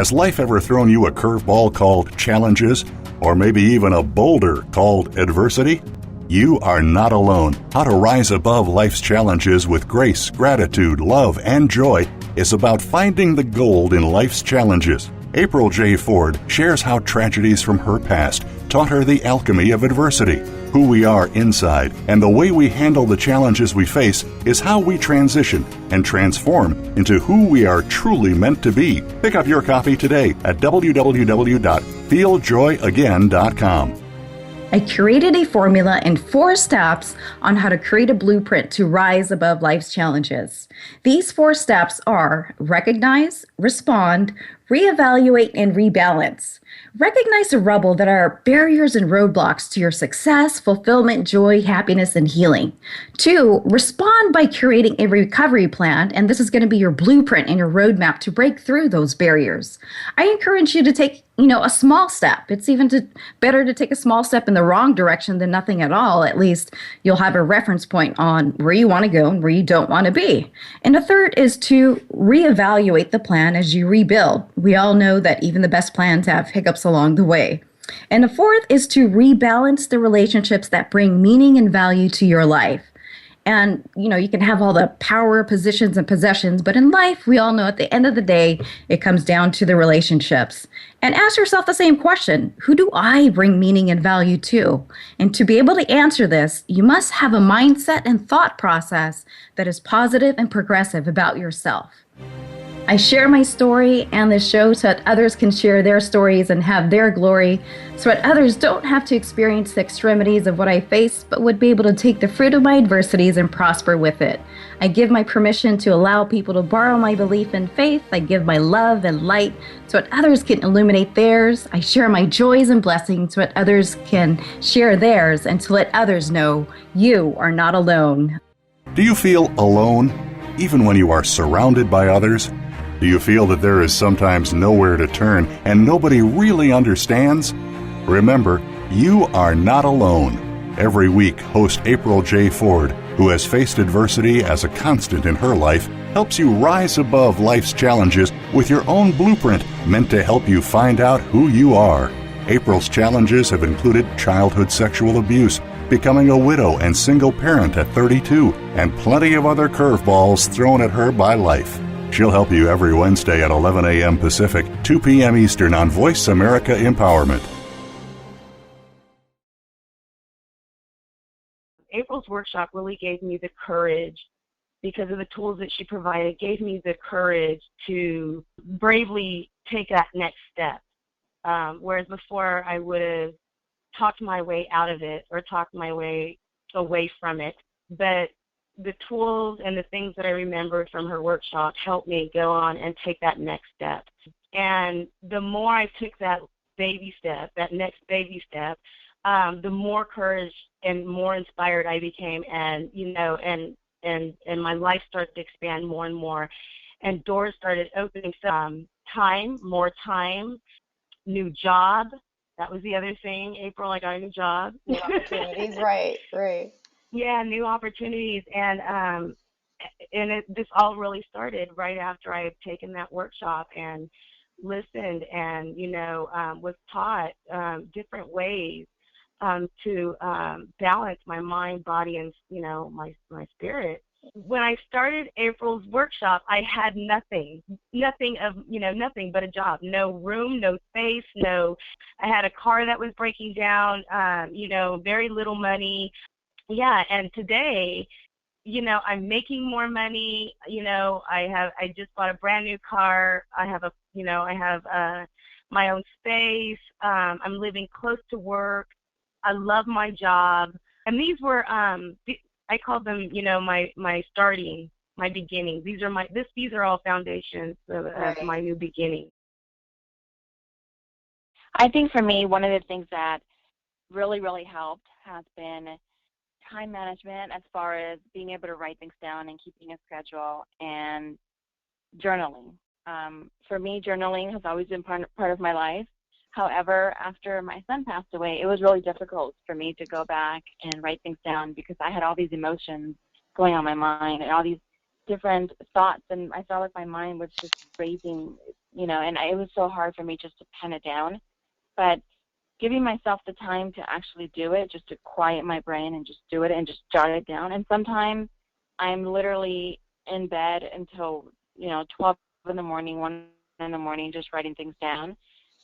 Has life ever thrown you a curveball called challenges, or maybe even a boulder called adversity? You are not alone. How to rise above life's challenges with grace, gratitude, love, and joy is about finding the gold in life's challenges. April J. Ford shares how tragedies from her past taught her the alchemy of adversity. Who we are inside and the way we handle the challenges we face is how we transition and transform into who we are truly meant to be. Pick up your copy today at www.feeljoyagain.com. I created a formula and 4 steps on how to create a blueprint to rise above life's challenges. These 4 steps are recognize, respond, reevaluate, and rebalance. Recognize the rubble that are barriers and roadblocks to your success, fulfillment, joy, happiness, and healing. 2, respond by creating a recovery plan, and this is going to be your blueprint and your roadmap to break through those barriers. I encourage you to take a small step. It's even better to take a small step in the wrong direction than nothing at all. At least you'll have a reference point on where you want to go and where you don't want to be. And the third is to reevaluate the plan as you rebuild. We all know that even the best plans have hiccups along the way. And the fourth is to rebalance the relationships that bring meaning and value to your life. And, you can have all the power, positions, and possessions, but in life, we all know at the end of the day, it comes down to the relationships. And ask yourself the same question: who do I bring meaning and value to? And to be able to answer this, you must have a mindset and thought process that is positive and progressive about yourself. I share my story and this show so that others can share their stories and have their glory, so that others don't have to experience the extremities of what I face, but would be able to take the fruit of my adversities and prosper with it. I give my permission to allow people to borrow my belief and faith. I give my love and light so that others can illuminate theirs. I share my joys and blessings so that others can share theirs, and to let others know you are not alone. Do you feel alone, even when you are surrounded by others? Do you feel that there is sometimes nowhere to turn and nobody really understands? Remember, you are not alone. Every week, host April J. Ford, who has faced adversity as a constant in her life, helps you rise above life's challenges with your own blueprint meant to help you find out who you are. April's challenges have included childhood sexual abuse, becoming a widow and single parent at 32, and plenty of other curveballs thrown at her by life. She'll help you every Wednesday at 11 a.m. Pacific, 2 p.m. Eastern on Voice America Empowerment. April's workshop really gave me the courage, because of the tools that she provided, gave me the courage to bravely take that next step. Whereas before I would have talked my way out of it or talked my way away from it. But the tools and the things that I remembered from her workshop helped me go on and take that next step. And the more I took that baby step, that next baby step, the more courage and more inspired I became, and and my life started to expand more and more, and doors started opening. More time, new job. That was the other thing, April. I got a new job. New opportunities, right. Yeah, new opportunities, and this all really started right after I had taken that workshop and listened, and was taught different ways to balance my mind, body, and my spirit. When I started April's workshop, I had nothing but a job, no room, no space, I had a car that was breaking down, very little money. Yeah, and today, I'm making more money. I just bought a brand new car. I have my own space. I'm living close to work. I love my job. And these were I call them, my starting, my beginning. These are all foundations of my new beginning. I think for me, one of the things that really, really helped has been time management, as far as being able to write things down and keeping a schedule, and journaling. For me, journaling has always been part of my life. However, after my son passed away, it was really difficult for me to go back and write things down, because I had all these emotions going on my mind and all these different thoughts, and I felt like my mind was just racing and it was so hard for me just to pen it down. But giving myself the time to actually do it, just to quiet my brain and just do it and just jot it down. And sometimes I'm literally in bed until, 12 in the morning, 1 in the morning, just writing things down.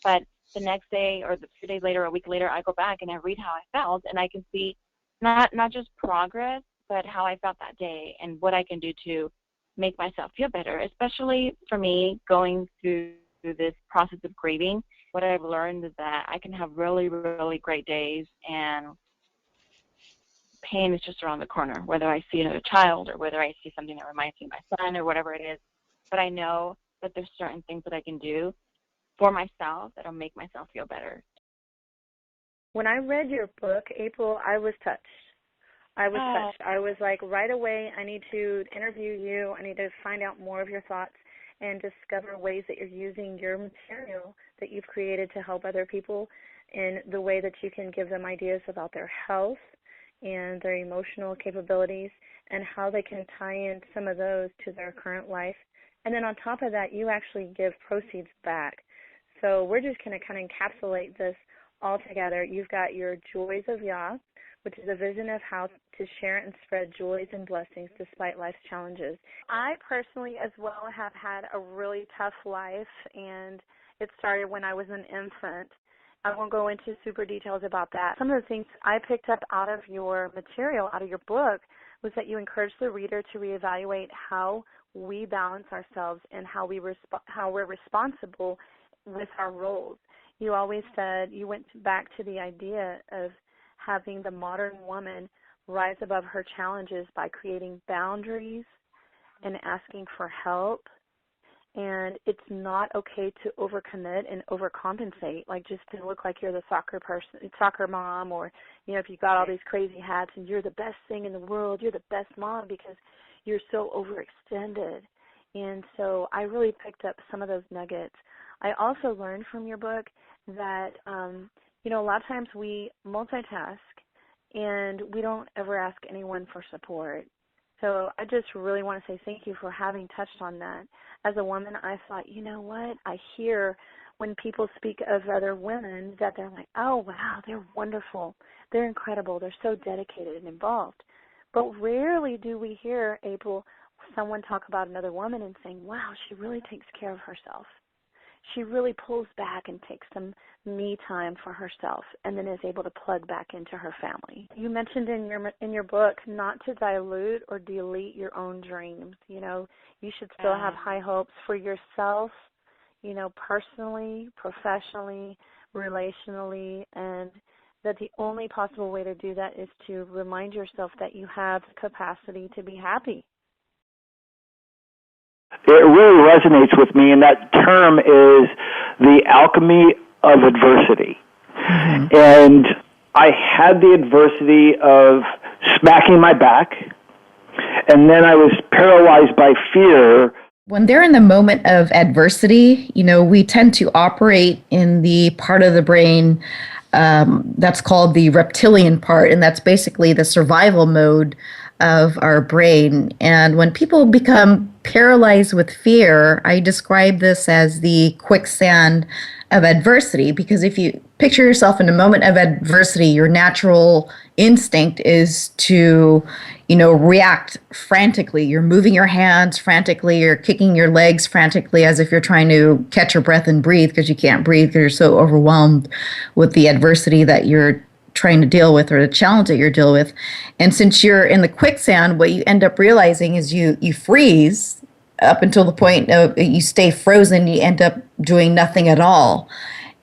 But the next day or a few days later, a week later, I go back and I read how I felt, and I can see not just progress, but how I felt that day and what I can do to make myself feel better, especially for me going through this process of grieving. What I've learned is that I can have really, really great days, and pain is just around the corner, whether I see another child or whether I see something that reminds me of my son or whatever it is. But I know that there's certain things that I can do for myself that'll make myself feel better. When I read your book, April, I was touched. I was like, right away, I need to interview you. I need to find out more of your thoughts and discover ways that you're using your material that you've created to help other people in the way that you can give them ideas about their health and their emotional capabilities and how they can tie in some of those to their current life. And then on top of that, you actually give proceeds back. So we're just going to kind of encapsulate this all together. You've got your Joys of Yah, which is a vision of how to share and spread joys and blessings despite life's challenges. I personally as well have had a really tough life, and it started when I was an infant. I won't go into super details about that. Some of the things I picked up out of your material, out of your book, was that you encourage the reader to reevaluate how we balance ourselves and how we're responsible with our roles. You always said, you went back to the idea of having the modern woman rise above her challenges by creating boundaries and asking for help. And it's not okay to overcommit and overcompensate, like just to look like you're the soccer mom, or, if you got all these crazy hats and you're the best thing in the world, you're the best mom because you're so overextended. And so I really picked up some of those nuggets. I also learned from your book that, a lot of times we multitask and we don't ever ask anyone for support. So I just really want to say thank you for having touched on that. As a woman, I thought, you know what? I hear when people speak of other women that they're like, oh, wow, they're wonderful. They're incredible. They're so dedicated and involved. But rarely do we hear, April, someone talk about another woman and saying, wow, she really takes care of herself. She really pulls back and takes some me time for herself and then is able to plug back into her family. You mentioned in your book not to dilute or delete your own dreams. You should still have high hopes for yourself, personally, professionally, relationally, and that the only possible way to do that is to remind yourself that you have the capacity to be happy. It really resonates with me, and that term is the alchemy of adversity. Mm-hmm. And I had the adversity of smacking my back, and then I was paralyzed by fear. When they're in the moment of adversity, we tend to operate in the part of the brain that's called the reptilian part, and that's basically the survival mode of our brain. And when people become paralyzed with fear, I describe this as the quicksand of adversity, because if you picture yourself in a moment of adversity, your natural instinct is to, react frantically. You're moving your hands frantically, you're kicking your legs frantically as if you're trying to catch your breath and breathe because you can't breathe because you're so overwhelmed with the adversity that you're trying to deal with or the challenge that you're dealing with. And since you're in the quicksand, what you end up realizing is you freeze up until the point of you stay frozen, you end up doing nothing at all.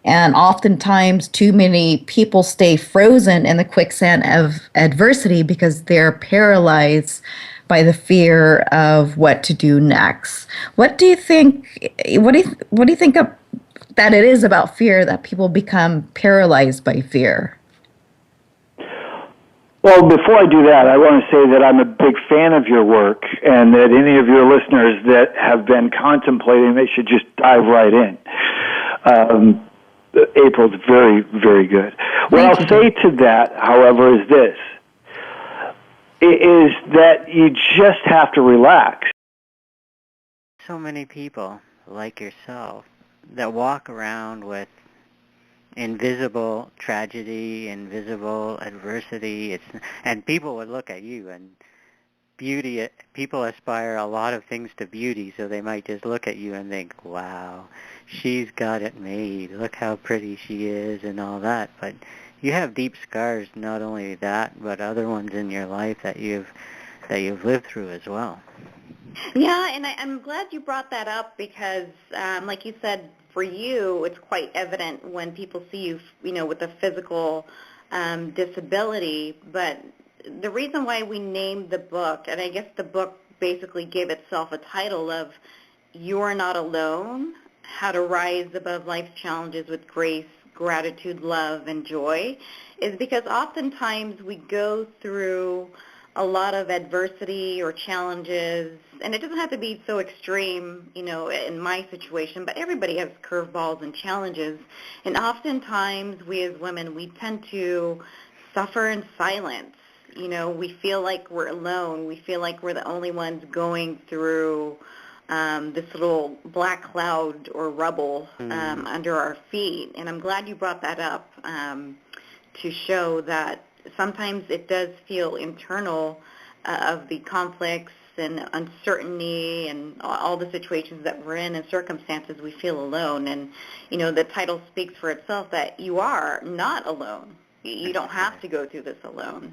And oftentimes too many people stay frozen in the quicksand of adversity because they're paralyzed by the fear of what to do next. What do you think that it is about fear that people become paralyzed by fear? Well, before I do that, I want to say that I'm a big fan of your work, and that any of your listeners that have been contemplating, they should just dive right in. April's very, very good. What I'll say to that, however, is this, is that you just have to relax. So many people, like yourself, that walk around with invisible tragedy, invisible adversity. And people would look at you, and beauty, people aspire a lot of things to beauty, so they might just look at you and think, wow, she's got it made, look how pretty she is and all that. But you have deep scars, not only that, but other ones in your life that you've lived through as well. Yeah, and I'm glad you brought that up because, like you said, for you, it's quite evident when people see you, with a physical disability. But the reason why we named the book, and I guess the book basically gave itself a title of "You're Not Alone: How to Rise Above Life's Challenges with Grace, Gratitude, Love, and Joy," is because oftentimes we go through a lot of adversity or challenges, and it doesn't have to be so extreme, in my situation, but everybody has curveballs and challenges. And oftentimes we as women, we tend to suffer in silence. We feel like we're alone. We feel like we're the only ones going through this little black cloud or rubble under our feet. And I'm glad you brought that up to show that sometimes it does feel internal of the conflicts and uncertainty and all the situations that we're in and circumstances we feel alone. And, the title speaks for itself that you are not alone. You don't have to go through this alone.